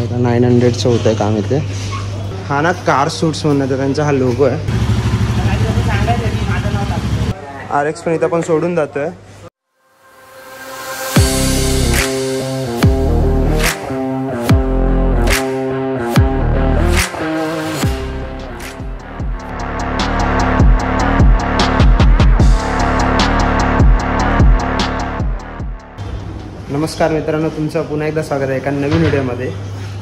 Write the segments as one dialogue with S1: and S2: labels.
S1: 900चं होतं आहे काम इथे. हा ना कार सूट्स म्हणून त्यांचा हा लोगो आहे. RX पण इथं पण सोडून जातोय. नमस्कार मित्रांनो, तुमचं पुन्हा एकदा स्वागत आहे एका नवीन व्हिडिओमध्ये.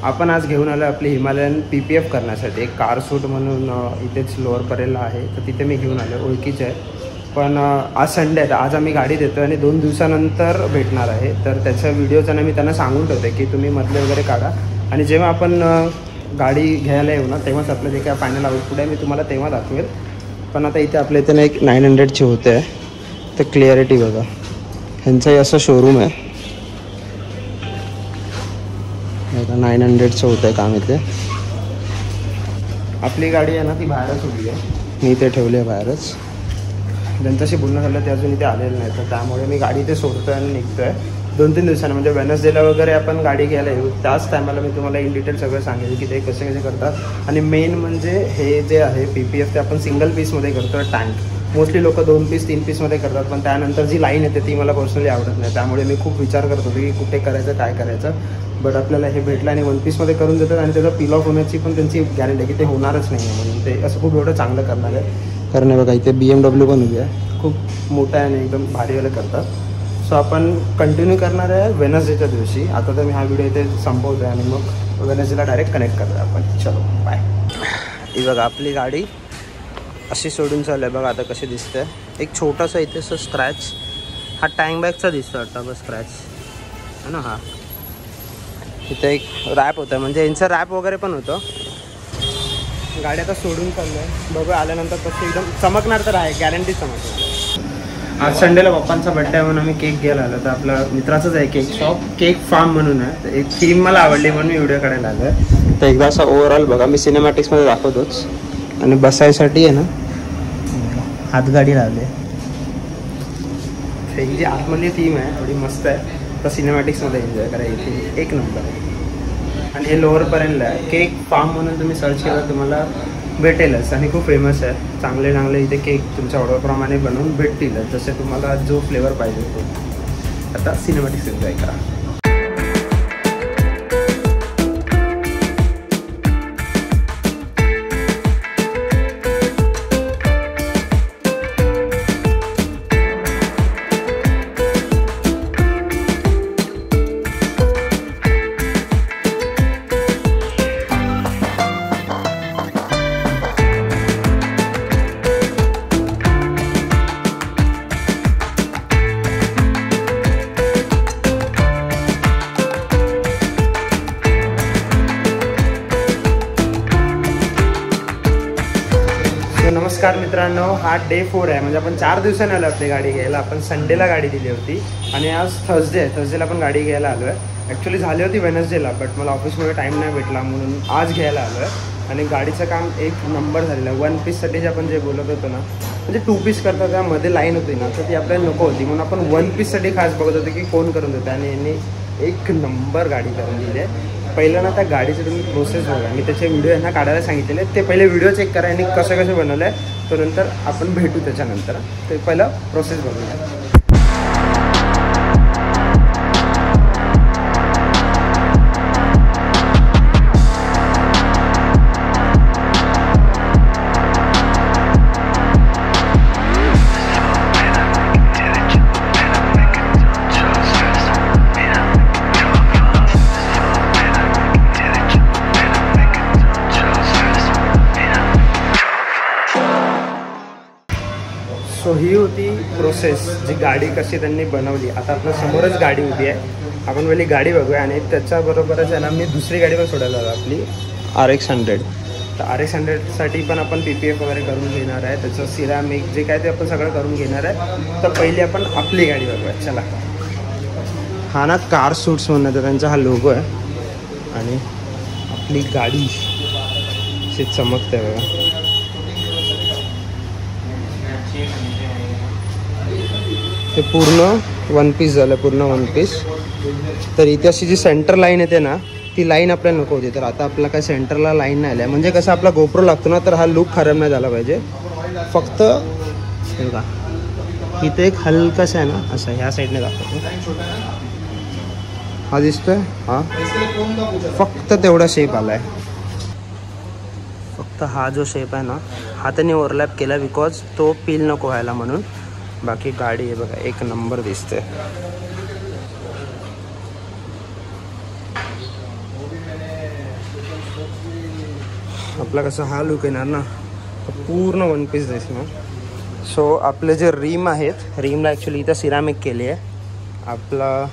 S1: आपण आज घेऊन आलो आपली हिमालयन PPF करण्यासाठी एक कार सूट म्हणून इथेच लोअर परेलला आहे. तर तिथे मी घेऊन आलो, ओळखीचे आहे. पण आज संडे आहे, आज आम्ही गाडी देतो आणि 2 दिवसानंतर भेटणार आहे. तर त्याच्या व्हिडिओचं मी त्यांना सांगून ठेवते की तुम्ही मधले वगैरे काढा आणि जेव्हा आपण गाडी घ्यायला येऊ ना तेव्हाच आपलं जे काय फायनल आउटपुट आहे मी तुम्हाला तेव्हा दाखवेल. पण आता इथे आपल्या इथे ना एक 900ची होते आहे. तर क्लिअरिटी बघा, ह्यांचंही असं शोरूम आहे. 900चं होतं आहे काम इथे. आपली गाडी आहे ना ती बाहेरच उभी आहे, मी इथे ठेवली आहे बाहेरच. ज्यांच्याशी बोलणं झालं ते अजून इथे आलेलं नाही, तर त्यामुळे मी गाडी इथे सोडतो आहे आणि निघतो आहे. 2-3 दिवसांनी म्हणजे वेनसडेला वगैरे आपण गाडी घ्यायला येऊ. त्याच टायमाला मी तुम्हाला इन डिटेल सगळं सांगेल की ते कसे कसे करतात. आणि मेन म्हणजे हे जे आहे PPF ते आपण सिंगल पीसमध्ये करतो. टँक मोस्टली लोक 2 पीस 3 पीसमध्ये करतात, पण त्यानंतर जी लाईन येते ती मला पर्सनली आवडत नाही. त्यामुळे मी खूप विचार करत होतो की कुठे करायचं काय करायचं. बट आपल्याला हे भेटलं आणि 1 पीसमध्ये करून देतात आणि त्याचा पील ऑफ होण्याची पण त्यांची गॅरंटी आहे की ते होणारच नाही आहे. म्हणून ते असं खूप एवढं चांगलं करणार आहे. कारण बघा इथे BMW पण उभी आहे, खूप मोठा आहे आणि एकदम भारीवाले करतात. सो आपण कंटिन्यू करणार आहे वेनसडेच्या दिवशी. आता तर मी हा व्हिडिओ इथे संपवतो आहे आणि मग वेनसडेला डायरेक्ट कनेक्ट करतो आपण. चलो बाय. ही बघा आपली गाडी अशी सोडून चालू आहे. बघा आता कशी दिसते. एक छोटासा इथे असं स्क्रॅच, हा टँक बॅगचा दिसतो वाटतं बस स्क्रॅच है ना. हा इथे एक रॅप होतं, म्हणजे यांचं रॅप वगैरे पण होतं. गाडी आता सोडून चाललं आहे, बघू आल्यानंतर तसं एकदम चमकणार तर आहे, गॅरंटी चमकणार. आज संडेला पप्पांचा बड्डे आहे म्हणून आम्ही केक घ्यायला आलो. तर आपला मित्राचंच आहे केक शॉप, केक फार्म म्हणून आहे. तर एक थीम मला आवडली म्हणून मी व्हिडिओ काढायला आलो आहे. तर एकदा असा ओव्हरऑल बघा, मी सिनेमॅटिक्समध्ये दाखवतोच. आणि बसायसाठी आहे ना हातगाडी लावली आहे. ही जी आतमधली थीम आहे एवढी मस्त आहे, तर सिनेमॅटिक्समध्ये एन्जॉय करा. इथे एक नंबर आहे. आणि हे लोअरपर्यंत आहे, केक फार्म म्हणून तुम्ही सर्च केलं तुम्हाला भेटेलच. आणि खूप फेमस आहे. चांगले चांगले इथे केक तुमच्या ऑर्डरप्रमाणे बनवून भेटतीलच, जसे तुम्हाला जो फ्लेवर पाहिजे तो. आता सिनेमॅटिक्स एन्जॉय करा. नमस्कार मित्रांनो, हा डे 4 आहे. म्हणजे आपण 4 दिवसांनी आलो आपली गाडी घ्यायला. आपण संडेला गाडी दिली होती आणि आज थर्सडे आहे. थर्सडेला आपण गाडी घ्यायला आलो आहे. ॲक्च्युली झाली होती वेनसडेला, बट मला ऑफिसमध्ये टाईम नाही भेटला म्हणून आज घ्यायला आलो आहे. आणि गाडीचं काम एक नंबर झालेलं आहे. 1 पीससाठी जे आपण जे बोलत होतो ना, म्हणजे 2 पीस करता त्यामध्ये लाईन होती ना, तर ती आपल्याला नको होती म्हणून आपण 1 पीससाठी खास बघत होतो की कोण करून देतं. आणि यांनी एक नंबर गाडी करून दिली आहे. पहिलं ना त्या गाडीची तुम्ही प्रोसेस बघा, मी त्याचे व्हिडिओ यांना काढायला सांगितलेले. ते पहिले व्हिडिओ चेक करा आणि कसं कसं बनवलं आहे, तो नंतर आपण भेटू त्याच्यानंतर. ते पहिलं प्रोसेस बघूया. सो ही होती प्रोसेस, जी गाडी कशी त्यांनी बनवली. आता आपल्या समोरच गाडी उभी आहे. आपण पहिली गाडी बघूया आणि त्याच्याबरोबरच आहे ना मी दुसरी गाडी पण सोडायला आलो आपली RX 100. तर RX 100साठी पण आपण PPF वगैरे करून घेणार आहे. त्याचं सिरामिक जे काय ते आपण सगळं करून घेणार आहे. तर पहिली आपण आपली गाडी बघूया. चला. हा ना कार सूट्स म्हणून आहे, त्यांचा हा लोगो आहे. आणि आपली गाडी अशी चमकते बघा. हे पूर्ण 1 पीस झालं, पूर्ण 1 पीस. तर इथे अशी जी सेंटर लाईन येते ना ती लाईन आपल्याला नको होती. तर आता आपला काय सेंटरला लाईन नाही आल्या, म्हणजे कसं आपला गोप्रो लागतो ना, तर हा लुक खराब नाही झाला पाहिजे. फक्त हे का इथे एक हलकासा आहे ना असं ह्या साईडने दाखवतो, हा दिसतोय, हा फक्त तेवढा शेप आला आहे. फक्त हा जो शेप आहे ना हा त्यांनी ओव्हरलॅप केला बिकॉज तो पील नको व्हायला म्हणून. बाकी गाडी आहे बघा एक नंबर दिसते. आपला कसं हा लुक येणार ना पूर्ण वन पीस दिसणार. सो आपले जे रिम आहेत, रिमला ॲक्च्युली इथं सिरामिक केली आहे. आपला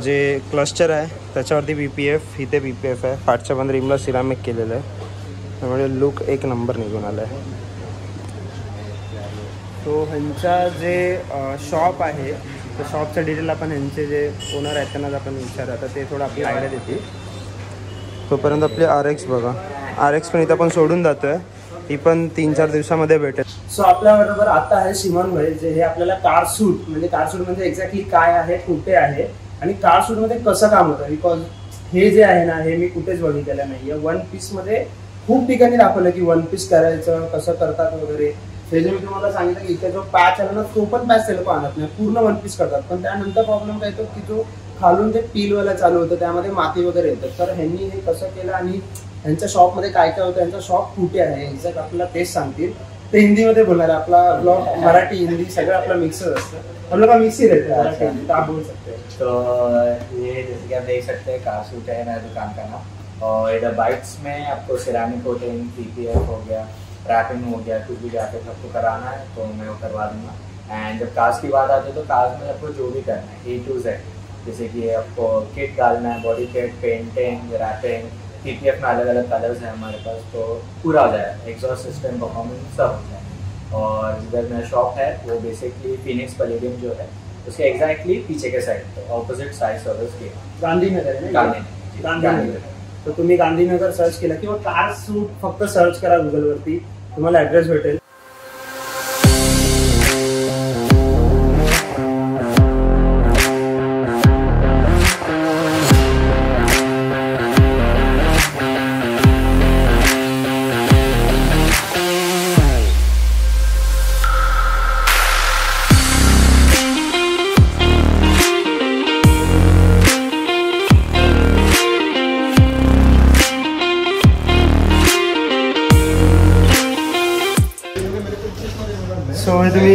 S1: जे क्लस्टर आहे त्याच्यावरती BPF, इथे BPF आहे. पाठच्या पण रिमला सिरामिक केलेलं आहे, त्यामुळे लुक एक नंबर निघून आला आहे. तो ह्यांचा जे शॉप आहे त्या शॉपचं डिटेल आपण ह्यांचे जे ओनर आहेत त्यांनाच आपण विचारू, आता ते थोडं आपली आयडिया देतील. तोपर्यंत आपले RX बघा, RX पण इथं आपण सोडून जातो आहे, ती पण 3-4 दिवसामध्ये भेटेल. सो आपल्याबरोबर आता आहे सिमन भाई, जे हे आपल्याला कार सूट म्हणजे एक्झॅक्टली काय आहे, कुठे आहे आणि कार सूटमध्ये कसं काम होतं. बिकॉज हे जे आहे ना हे मी कुठेच बघितलेलं नाही आहे. वन पीसमध्ये खूप ठिकाणी दाखवलं की वन पीस करायचं कसं करतात वगैरे. हे जे मी तुम्हाला सांगितलं की इथे जो पॅच आला ना तो पण पॅच ते लोक आणत नाही, पूर्ण वन पीस करतात. पण त्यानंतर प्रॉब्लेम काय येतो की जो खालून ते पीलवाला चालू होतं त्यामध्ये माती वगैरे येतं. तर ह्यांनी हे कसं केलं आणि ह्यांच्या शॉपमध्ये काय काय होतं, यांचा शॉप कुठे आहे एक्झॅक्ट आपल्याला तेच सांगतील. ते हिंदीमध्ये बोलणार आहे. आपला ब्लॉग मराठी हिंदी सगळं आपला मिक्सच असतं. हम लोग का मिक्स ही रहता है मराठी हिंदी, तो आप बोल सकते हैं.
S2: तो ये जैसे कि आप देख सकते हैं कार सूट है मेरा दुकान का नाम. और इधर बाइक्स में आपको सिरामिक कोटिंग, PPF हो गया, रैपिंग हो गया, कुछ भी जैकेट आपको कराना है तो मैं वो करवा दूंगा. एंड जब कार्स की बात आती है तो कार्स में आपको जो भी करना है A to Z, जैसे कि आपको किट डालना है, body kit, painting, wrapping, PPF में अलग अलग कलर्स हैं हमारे पास, तो पूरा हो जाएगा. एग्जॉस्ट सिस्टम, परफॉर्मेंस सब हो जाएगा. और इधर मेरा शॉप है वो बेसिकली फिनिक्स पैलेडियम जो है उसके एग्जैक्टली पीछे के साइड पे ऑपोजिट साइड सर्विस के
S1: गांधीनगर आहे ना, गांधीनगर. तर तुम्ही गांधीनगर सर्च केला किंवा कार सूट फक्त सर्च करा गुगलवरती, तुम्हाला ॲड्रेस भेटेल. सो हे तुम्ही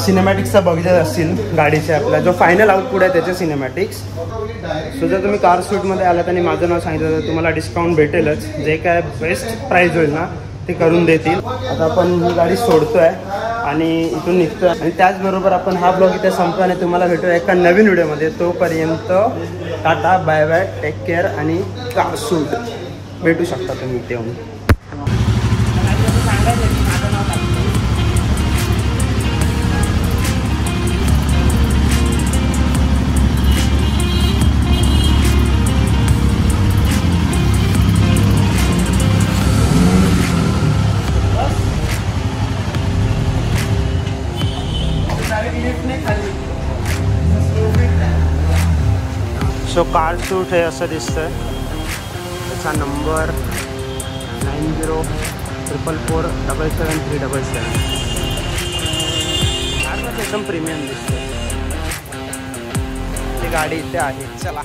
S1: सिनेमॅटिक्सचा बघत असतील गाडीचे, आपला जो फायनल आउटपुट आहे त्याचे सिनेमॅटिक्स. सो जर तुम्ही कार सूटमध्ये आलात आणि माझं नाव सांगितलं तर तुम्हाला डिस्काउंट भेटेलच. जे काय बेस्ट प्राईज होईल ना ते करून देतील. आता आपण ही गाडी सोडतोय आणि इथून निघतोय आणि त्याचबरोबर आपण हा ब्लॉग इथे संपतो आणि तुम्हाला भेटूया एका नवीन व्हिडिओमध्ये. तोपर्यंत tata, bye bye, take care आणि कार सूट भेटू शकता तुम्ही इथे येऊन. सो कार सूट हे असं दिसतंय. त्याचा नंबर 9044477377. कारमध्ये एकदम प्रीमियम दिसते. ती गाडी इथे आहे. चला.